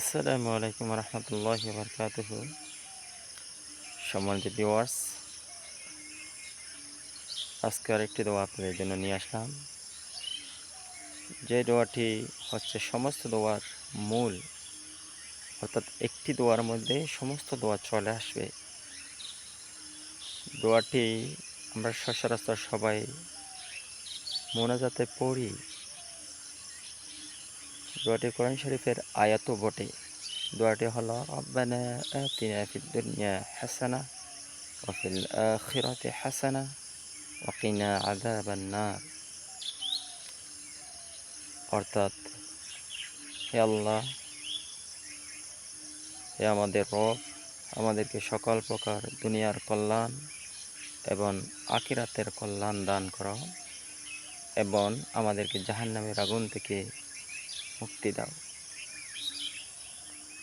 আসসালামু আলাইকুম রহমতুল্লাহি বারকাতুহু। সম্মানিত ভিউয়ার্স, আজকে আরেকটি দোয়া আপনাদের জন্য নিয়ে আসলাম। যে দোয়াটি হচ্ছে সমস্ত দোয়ার মূল, অর্থাৎ একটি দোয়ার মধ্যে সমস্ত দোয়া চলে আসবে। দোয়াটি আমরা সচরাচর সবাই মোনাজাতে পড়ি। দোয়াটি কোরআন শরীফের আয়াতও বটে। দোয়াটি হলো রব্বানা আতিনা ফিদ দুনিয়া হাসানা ওয়া ফিল আখিরাতি হাসানা ওয়া কিনা আযাবান নার। অর্থাৎ, হে আল্লাহ, হে আমাদের রব, আমাদেরকে সকল প্রকার দুনিয়ার কল্যাণ এবং আখিরাতের কল্যাণ দান করো এবং আমাদেরকে জাহান্নামের আগুন থেকে মুক্তি দাও।